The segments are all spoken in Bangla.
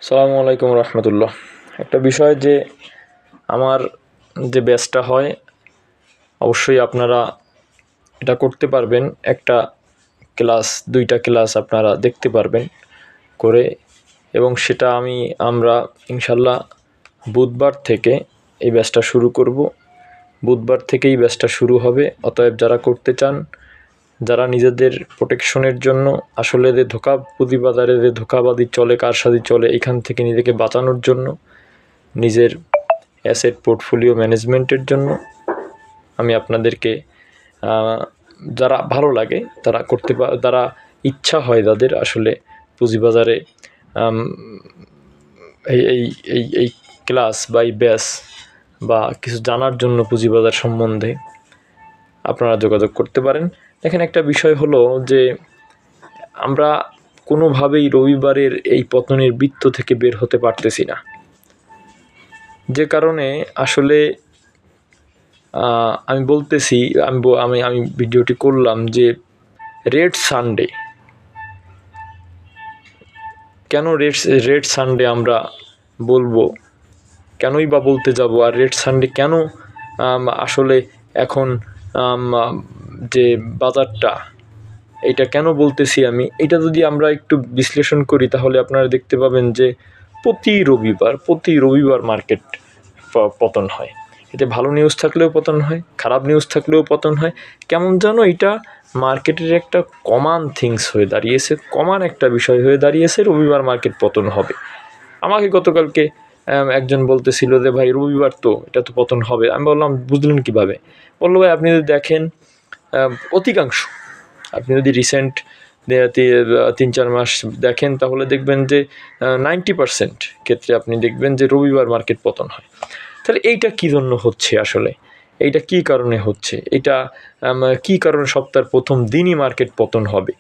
আসসালামু আলাইকুম রহমতুল্লাহ। একটা বিষয় যে আমার যে ব্যাচটা হয় অবশ্যই আপনারা এটা করতে পারবেন। একটা ক্লাস, দুইটা ক্লাস আপনারা দেখতে পারবেন করে, এবং সেটা আমরা ইনশাল্লাহ বুধবার থেকে এই ব্যাচটা শুরু করব। বুধবার থেকেই ব্যাচটা শুরু হবে। অতএব যারা করতে চান, যারা নিজেদের প্রোটেকশনের জন্য আসলে যে পুঁজিবাজারে যে ধোঁকাবাজি চলে, কারসাজি চলে, এখান থেকে নিজেকে বাঁচানোর জন্য, নিজের অ্যাসেট পোর্টফোলিও ম্যানেজমেন্টের জন্য আমি আপনাদেরকে যারা ভালো লাগে তারা যারা ইচ্ছা হয় যাদের আসলে পুঁজিবাজারে এই এই এই এই ক্লাস বা এই ব্যাচ বা কিছু জানার জন্য পুঁজিবাজার সম্বন্ধে আপনারা যোগাযোগ করতে পারেন। দেখেন, একটা বিষয় হলো যে আমরা কোনোভাবেই রবিবারের এই পতনের বৃত্ত থেকে বের হতে পারতেছি না, যে কারণে আসলে আমি বলতেছি, আমি ভিডিওটি করলাম যে রেড সানডে কেন, রেড সানডে আমরা বলবো, কেনই বা বলতে যাব, আর রেড সানডে কেন আসলে এখন যে বাজারটা, এটা কেন বলতেছি আমি, এটা যদি আমরা একটু বিশ্লেষণ করি তাহলে আপনারা দেখতে পাবেন যে প্রতি রবিবার মার্কেট পতন হয়। এতে ভালো নিউজ থাকলেও পতন হয়, খারাপ নিউজ থাকলেও পতন হয়। কেমন যেন এটা মার্কেটের একটা কমন থিংস হয়ে দাঁড়িয়েছে, কমন একটা বিষয় হয়ে দাঁড়িয়েছে, রবিবার মার্কেট পতন হবে। আমাকে গতকালকে একজন বলতেছিল যে ভাই রবিবার তো, এটা তো পতন হবে। আমি বললাম বুঝলেন কীভাবে? বললো ভাই আপনি যদি দেখেন অধিকাংশ, আপনি যদি রিসেন্ট 3-4 মাস দেখেন তাহলে দেখবেন যে 90% ক্ষেত্রে আপনি দেখবেন যে রবিবার মার্কেট পতন হয়। তাহলে এইটা কী জন্য হচ্ছে, আসলে এইটা কী কারণে হচ্ছে, এটা কী কারণে সপ্তাহের প্রথম দিনই মার্কেট পতন হবে?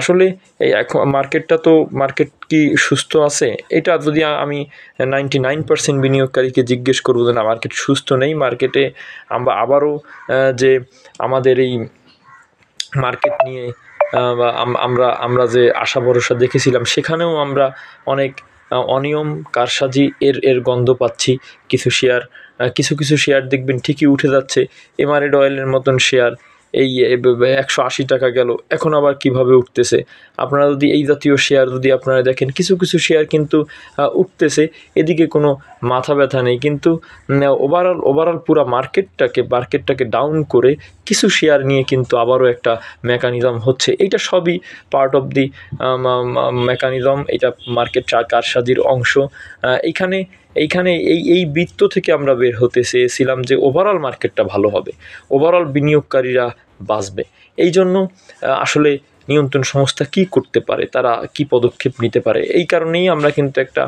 আসলে এই এখন মার্কেট কি সুস্থ আছে? এটা যদি আমি 99% বিনিয়োগকারীকে জিজ্ঞেস করবো যে না, মার্কেট সুস্থ নেই, মার্কেটে আমরা আবারও যে আমাদের এই মার্কেট নিয়ে আমরা যে আশা ভরসা দেখেছিলাম, সেখানেও আমরা অনেক অনিয়ম, কারসাজি এর গন্ধ পাচ্ছি। কিছু শেয়ার দেখবেন ঠিকই উঠে যাচ্ছে। এমারেড অয়েলের মতন শেয়ার এই 180 টাকা গেল, এখন আবার কিভাবে উঠতেছে। আপনারা যদি এই জাতীয় শেয়ার যদি আপনারা দেখেন, কিছু শেয়ার কিন্তু উঠতেছে, এদিকে কোনো মাথা ব্যথা নেই, কিন্তু ওভারঅল পুরো মার্কেটটাকে ডাউন করে কিছু শেয়ার নিয়ে কিন্তু আবারও একটা মেকানিজম হচ্ছে। এইটা সবই পার্ট অফ দি মেকানিজম, এটা মার্কেট কারসাজির অংশ। এইখানে এই বৃত্ত থেকে আমরা বের হতে চেয়েছিলাম যে ওভারঅল মার্কেটটা ভালো হবে, ওভারঅল বিনিয়োগকারীরা বাঁচবে। এই জন্য আসলে নিয়ন্ত্রণ সংস্থা কি করতে পারে, তারা কি পদক্ষেপ নিতে পারে, এই কারণেই আমরা কিন্তু একটা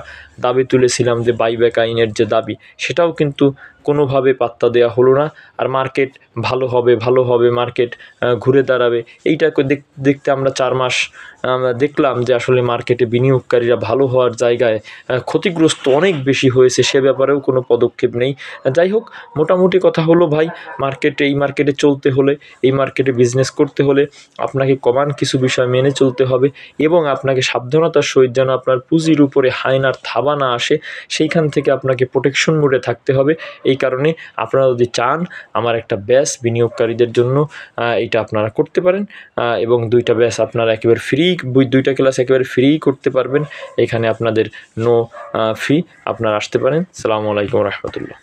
দাবি তুলেছিলাম যে বাইব্যাক আইনের যে দাবি, সেটাও কিন্তু কোনোভাবে পাত্তা দেওয়া হলো না। আর মার্কেট ভালো হবে, মার্কেট ঘুরে দাঁড়াবে, এইটাকে দেখতে আমরা 4 মাস দেখলাম যে আসলে মার্কেটে বিনিয়োগকারীরা ভালো হওয়ার জায়গায় ক্ষতিগ্রস্ত অনেক বেশি হয়েছে, সে ব্যাপারেও কোনো পদক্ষেপ নেই। যাই হোক, মোটামুটি কথা হলো ভাই, এই মার্কেটে চলতে হলে, এই মার্কেটে বিজনেস করতে হলে আপনাকে কমন কিছু বিষয় মেনে চলতে হবে, এবং আপনাকে সাবধানতার সহিত যেন আপনার পুঁজির উপরে হায়নার থাবা না আসে, সেইখান থেকে আপনাকে প্রোটেকশন মোডে থাকতে হবে। এই কারণে আপনারা যদি চান আমার একটা ব্যাচ বিনিয়োগকারীদের জন্য, এটা আপনারা করতে পারেন, এবং 2টা ব্যাচ আপনারা একেবারে ফ্রি, 2টা ক্লাস একেবারে ফ্রি করতে পারবেন। এখানে আপনাদের নো ফি, আপনারা আসতে পারেন। আসসালামু আলাইকুম রহমতুল্লাহ।